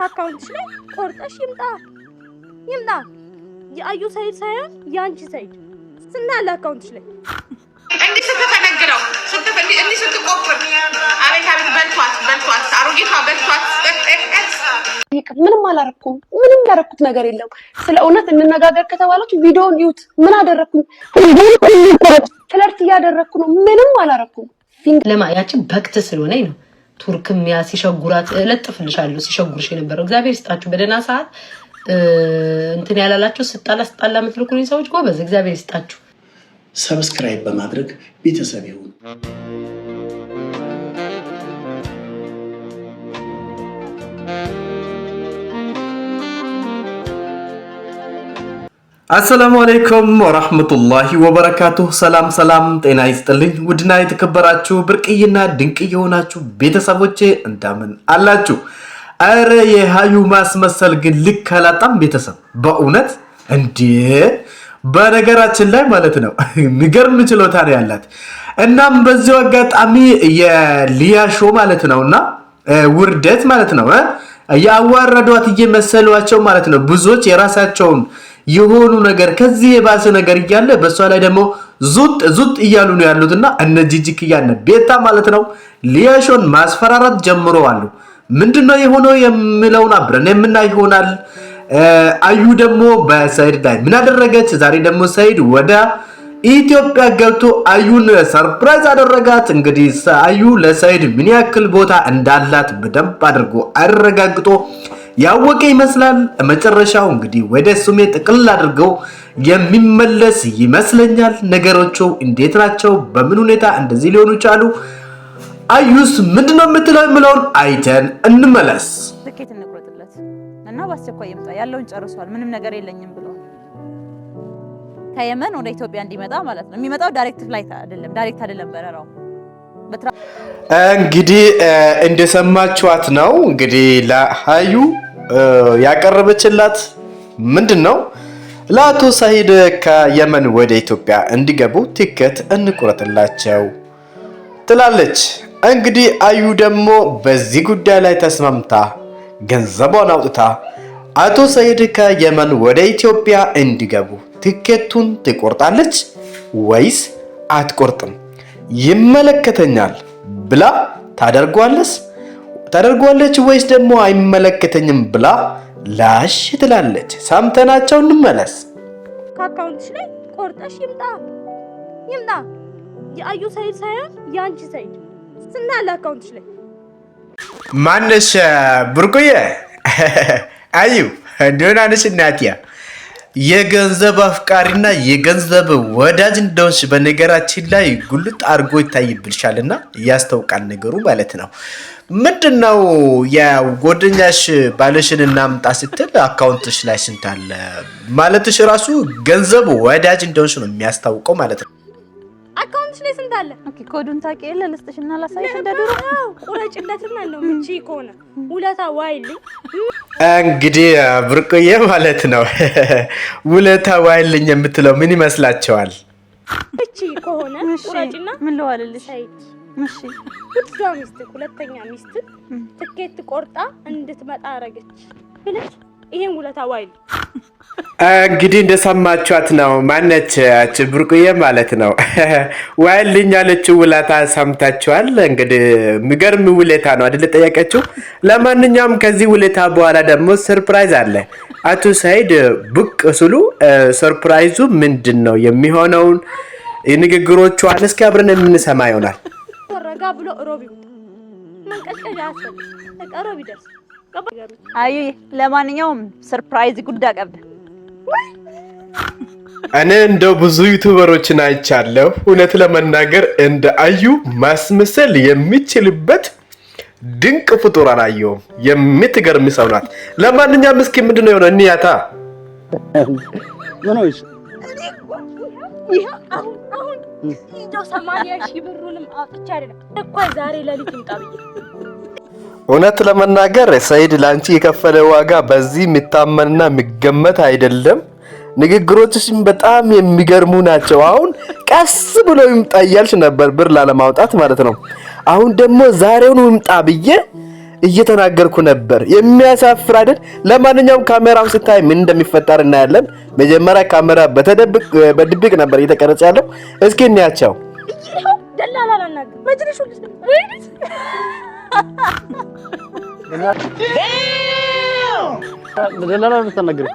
አካውንትሽ ላይ ቆርጠሽ ይምጣ የአዩ ሳይድ ሳይሆን ያንቺ ሳይድ ስናለ አካውንትሽ ላይ እንዴ ስትተነግረው እንዴ ስትቆፍር አቤት በልቷት አሮጌቷ በልቷት ምንም አላረኩም። ምንም ያረኩት ነገር የለም። ስለ እውነት እንነጋገር ከተባላችሁ ቪዲዮውን ይዩት። ምን አደረኩኝ? ፍለርት እያደረኩ ነው። ምንም አላረኩም። ለማያችን በክት ስለሆነኝ ነው። ቱርክም ያ ሲሸጉራት ለጥፍልሻለሁ ሲሸጉርሽ የነበረው እግዚአብሔር ይስጣችሁ። በደህና ሰዓት እንትን ያላላችሁ ስጣላ የምትልኩልኝ ሰዎች ጎበዝ እግዚአብሔር ይስጣችሁ። ሰብስክራይብ በማድረግ ቤተሰብ ይሁኑ። አሰላሙ አለይኩም ወራህመቱላሂ ወበረካቱሁ። ሰላም ጤና ይስጥልኝ። ውድና የተከበራችሁ ብርቅይና ድንቅ የሆናችሁ ቤተሰቦቼ እንደምን አላችሁ? አረ የሃዩ ማስመሰል ግን ልክ አላጣም ቤተሰብ በእውነት እንዴ! በነገራችን ላይ ማለት ነው የሚገርም ችሎታ ነው ያላት። እናም በዚሁ አጋጣሚ የሊያ ሾው ማለት ነውና ውርደት ማለት ነው ያዋረዷት እየመሰሏቸው ማለት ነው ብዙዎች የራሳቸውን የሆኑ ነገር ከዚህ የባሰ ነገር እያለ በሷ ላይ ደግሞ ዙጥ እያሉ ነው ያሉትና እነ ጂጂክያነ ቤታ ማለት ነው ሊያሾን ማስፈራራት ጀምረዋል። ምንድነው የሆነው የሚለውን አብረን የምናይ ይሆናል። አዩ ደግሞ በሰይድ ላይ ምን አደረገች? ዛሬ ደግሞ ሰይድ ወደ ኢትዮጵያ ገብቶ አዩን ሰርፕራይዝ አደረጋት። እንግዲህ አዩ ለሰይድ ምን ያክል ቦታ እንዳላት በደንብ አድርጎ አረጋግጦ ያወቀ ይመስላል። መጨረሻው እንግዲህ ወደ ሱሜ ጥቅል አድርገው የሚመለስ ይመስለኛል። ነገሮቹ እንዴት ናቸው? በምን ሁኔታ እንደዚህ ሊሆኑ ቻሉ? አዩስ ምንድነው የምትለው የሚለውን አይተን እንመለስ። ትኬት እንቁረጥለት እና በአስቸኳይ ይምጣ ያለውን ጨርሷል። ምንም ነገር የለኝም ብሏል። ከየመን ወደ ኢትዮጵያ እንዲመጣ ማለት ነው። የሚመጣው ዳይሬክት ፍላይት አይደለም በረራው። እንግዲህ እንደሰማችኋት ነው። እንግዲህ ለሃዩ ያቀረበችላት ምንድነው? ለአቶ ሰይድ ከየመን ወደ ኢትዮጵያ እንዲገቡ ትኬት እንቁረጥላቸው ትላለች። እንግዲህ አዩ ደግሞ በዚህ ጉዳይ ላይ ተስማምታ ገንዘቧን አውጥታ አቶ ሰይድ ከየመን ወደ ኢትዮጵያ እንዲገቡ ትኬቱን ትቆርጣለች ወይስ አትቆርጥም? ይመለከተኛል ብላ ታደርጓለች ወይስ ደግሞ አይመለከተኝም ብላ ላሽ ትላለች? ሳምተናቸው እንመለስ። ከአካውንትሽ ላይ ቆርጠሽ ይምጣ የአዩ ሳይድ ሳይሆን ያንቺ ሳይድ ስናለ አካውንትሽ ላይ ማነሽ ብርቁዬ? አዩ እንደሆነሽ እናቲያ የገንዘብ አፍቃሪና የገንዘብ ወዳጅ እንደሆንሽ በነገራችን ላይ ጉልጥ አድርጎ ይታይብልሻልና ያስተውቃል ነገሩ ማለት ነው። ምንድነው የጓደኛሽ ባለሽን እናምጣ ስትል አካውንትሽ ላይ ስንት አለ ማለትሽ ራሱ ገንዘብ ወዳጅ እንደሆንሽ ነው የሚያስታውቀው ማለት ነው። አካውንትሽ ላይ ስንት አለ? ኦኬ ኮዱን ታውቂ የለ ልስጥሽና ላሳይሽ እንደድሮ ቁረጭለትና ነው ምንጪ ከሆነ ውለታ ዋይልኝ። እንግዲህ ብርቁዬ ማለት ነው ውለታ ዋይልኝ የምትለው ምን ይመስላችኋል? እቺ ከሆነ ቁረጭና ምን ልዋልልሽ? እሺ ውዷ ሚስት ሁለተኛ ሚስት ትኬት ቆርጣ እንድትመጣ አረገች ብለሽ ይሄን ውለታ ዋይልኝ። እንግዲህ እንደሰማችኋት ነው። ማነች ብርቁዬ ማለት ነው ዋይልኝ ያለችው ውለታ ሰምታችኋል። እንግዲህ የሚገርም ውለታ ነው አይደል ጠያቀችው። ለማንኛውም ከዚህ ውለታ በኋላ ደግሞ ሰርፕራይዝ አለ። አቶ ሰይድ ብቅ ስሉ ሰርፕራይዙ ምንድነው የሚሆነውን ንግግሮቿን እስኪ አብረን የምንሰማ ይሆናል። ወረጋ ብሎ ሮቢው መንቀጥቀጫ አሰብ ተቀረብ ይደርስ አዩ ለማንኛውም ሰርፕራይዝ ጉዳይ ቀብደ እኔ እንደው ብዙ ዩቲዩበሮችን አይቻለሁ። እውነት ለመናገር እንደ አዩ ማስመሰል የሚችልበት ድንቅ ፍጡር አላየሁም። የምትገርም ሰው ናት። ለማንኛውም እስኪ ምንድነው የሆነ እንያታ ምንሽ አሁን እንደው 80,000 ብሩንም አውጥቼ አይደለም እኮ ዛሬ ለሊት ይምጣብኝ። እውነት ለመናገር ሰይድ ላንቺ የከፈለ ዋጋ በዚህ የሚታመንና የሚገመት አይደለም። ንግግሮችሽም በጣም የሚገርሙ ናቸው። አሁን ቀስ ብሎ ይምጣ እያልሽ ነበር ብር ላለማውጣት ማለት ነው። አሁን ደግሞ ዛሬውኑ ይምጣ ብዬ እየተናገርኩ ነበር። የሚያሳፍር አይደል? ለማንኛውም ካሜራው ስታይ ምን እንደሚፈጠር እናያለን። መጀመሪያ ካሜራ በድብቅ ነበር እየተቀረጸ ያለው። እስኪ እንያቸው። ደላላላና መድረሹ ወይስ ደላላ ልትነግር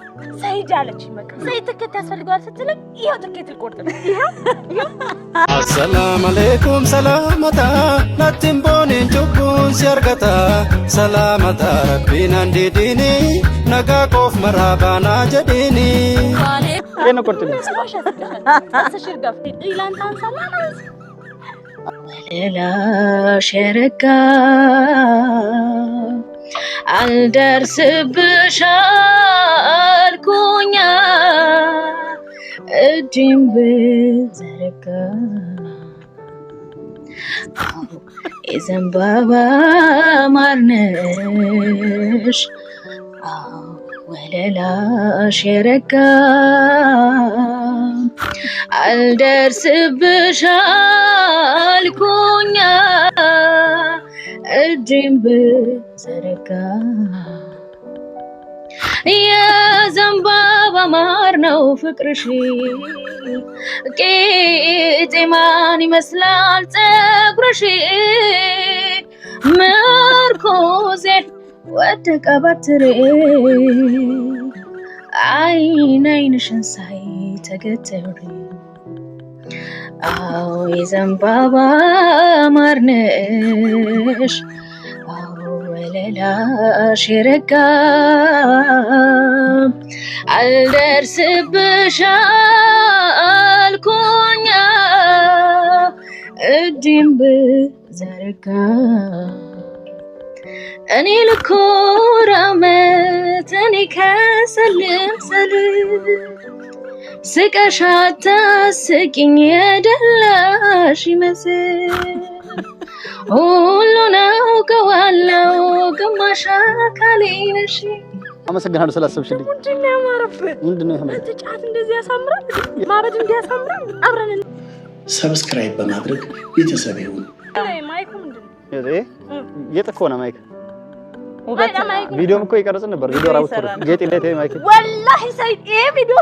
ሰይድ አለች። በቃ ሰይድ ትኬት ያስፈልገዋል ስትለኝ ይሄው ትኬት ልቆርጥ ነው። ይሄው አሰላሙ አለይኩም ሰላመታ ናቲምቦኒ ጁቡን ሲርገታ ሰላመታ ረቢና እንዲዲኒ ነጋ ቆፍ መራባና ጀዲኒ ከነ ቆርጥ ነው ተሽርጋፍ ኢላን ታንሳላና ወለላ ሸረጋ አልደርስብሽ አልኩኛ እጅን ብዘረጋ የዘንባባ ማርነሽ ወለላሽ የረጋ አልደርስብሽ አልኩኛ እጅን ብዘረጋ የዘንባባ ማር ነው ፍቅርሽ ቄጤማን ይመስላል ፀጉርሽ ምርኩዜ ወደቀ በትሬ አይን አይንሽን ሳይ ተገተሪ አዎ የዘንባባ ማር ነሽ አዎ ወለላሽ የረጋ አልደርስብሽ አልኩኛ እጅን ብዘረጋ እኔ ልኮራመት እኔ ከሰልምሰል ስቀሻታ ስቂኝ የደላሽ ይመስል ሁሉን አውቀዋለሁ ግማሽ አካሌ ነሽ። አመሰግናለሁ ስላሰብሽልኝ። ምንድነው ያማረበት? ምንድነው ያማረበት? ተጫት እንደዚህ ያሳምራል። ማበድ እንዲያሳምራል አብረን ሰብስክራይብ በማድረግ ቤተሰብ ይሁኑ። ማይኩ ምንድነው? የጥኮና ማይክ ቪዲዮም እኮ ይቀርጽ ነበር። ቪዲዮ ራውት ጌጥ እንዴት ማይክ ወላሂ ሰይድ ይሄ ቪዲዮ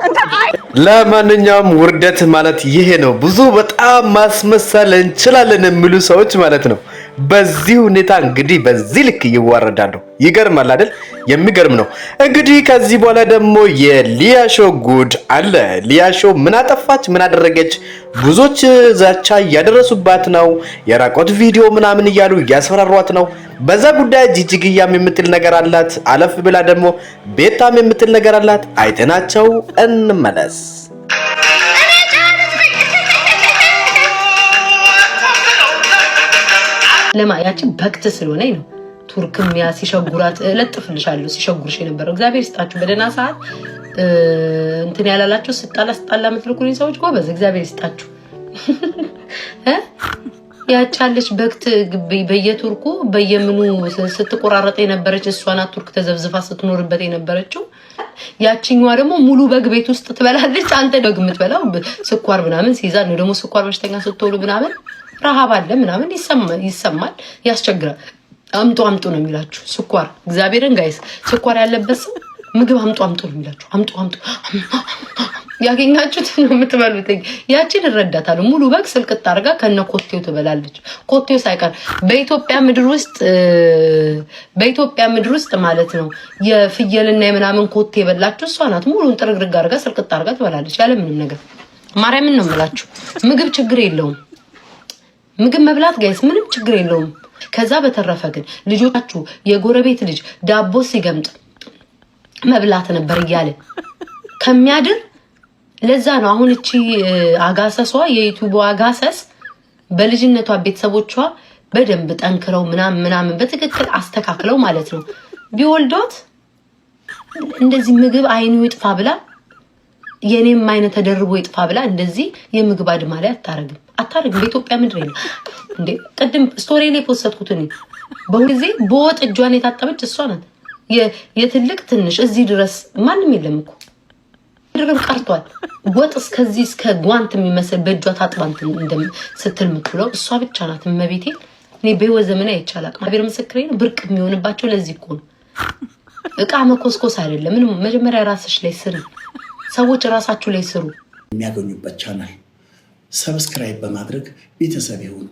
ለማንኛውም ውርደት ማለት ይሄ ነው። ብዙ በጣም ማስመሰል እንችላለን የሚሉ ሰዎች ማለት ነው። በዚህ ሁኔታ እንግዲህ በዚህ ልክ ይዋረዳሉ። ይገርማል አይደል? የሚገርም ነው። እንግዲህ ከዚህ በኋላ ደግሞ የሊያሾ ጉድ አለ። ሊያሾ ምን አጠፋች? ምን አደረገች? ብዙዎች ዛቻ እያደረሱባት ነው። የራቆት ቪዲዮ ምናምን እያሉ እያስፈራሯት ነው። በዛ ጉዳይ ጂጂግያም የምትል ነገር አላት። አለፍ ብላ ደግሞ ቤታም የምትል ነገር አላት። አይተናቸው እንመለስ። ለማያችን በክት ስለሆነኝ ነው። ቱርክም ያ ሲሸጉራት ለጥፍልሻለሁ ሲሸጉርሽ የነበረው እግዚአብሔር ይስጣችሁ። በደህና ሰዓት እንትን ያላላችሁ ስጣላ የምትልኩልኝ ሰዎች ጎበዝ እግዚአብሔር ይስጣችሁ። ያቻለች በክት በየቱርኩ በየምኑ ስትቆራረጥ የነበረች እሷ ናት። ቱርክ ተዘብዝፋ ስትኖርበት የነበረችው ያቺኛዋ ደግሞ ሙሉ በግ ቤት ውስጥ ትበላለች። አንተ በግ የምትበላው ስኳር ምናምን ሲይዛል ነው። ደግሞ ስኳር በሽተኛ ስትሆኑ ምናምን ረሃብ አለ ምናምን ይሰማል፣ ያስቸግራል። አምጡ ነው የሚላችሁ ስኳር። እግዚአብሔርን ጋይስ ስኳር ያለበት ሰው ምግብ አምጡ ነው የሚላችሁ። አምጡ ያገኛችሁት ነው የምትበሉት። ያቺን እረዳታለሁ። ሙሉ በግ ስልቅጥ አድርጋ ከነ ኮቴው ትበላለች። ኮቴው ሳይቀር በኢትዮጵያ ምድር ውስጥ ማለት ነው የፍየልና የምናምን ኮቴ የበላችሁ እሷ ናት። ሙሉን ጥርግርግ አድርጋ ስልቅጥ አድርጋ ትበላለች ያለ ምንም ነገር። ማርያምን ነው የምላችሁ። ምግብ ችግር የለውም። ምግብ መብላት ጋይስ ምንም ችግር የለውም። ከዛ በተረፈ ግን ልጆቻችሁ የጎረቤት ልጅ ዳቦ ሲገምጥ መብላት ነበር እያለ ከሚያድር ለዛ ነው አሁን እቺ አጋሰሷ የዩቲዩብ አጋሰስ በልጅነቷ ቤተሰቦቿ በደንብ ጠንክረው ምናምን በትክክል አስተካክለው ማለት ነው ቢወልዷት እንደዚህ ምግብ አይኑ ይጥፋ ብላ የኔም አይነት ተደርቦ ይጥፋ ብላ እንደዚህ የምግብ አድማ ላይ አታረግም። በኢትዮጵያ ምድር ነው እንዴ? ቅድም ስቶሪ ላይ ፖስትኩት እኔ በሁልጊዜ በወጥ እጇን የታጠበች እሷ ናት። የትልቅ ትንሽ እዚህ ድረስ ማንም የለም እኮ ድርብ ቀርቷል። ወጥ እስከዚህ እስከ ጓንት የሚመስል በእጇ ታጥባ ስትል የምትውለው እሷ ብቻ ናት። እመቤቴ እኔ በህይወት ዘመን አይቻላል እግዚአብሔር ምስክሬ ነው ብርቅ የሚሆንባቸው ለዚህ እኮ ነው እቃ መኮስኮስ አይደለም ምንም መጀመሪያ ራስሽ ላይ ስሪ ሰዎች ራሳችሁ ላይ ስሩ የሚያገኙበት ቻናል ሰብስክራይብ በማድረግ ቤተሰብ ይሁኑ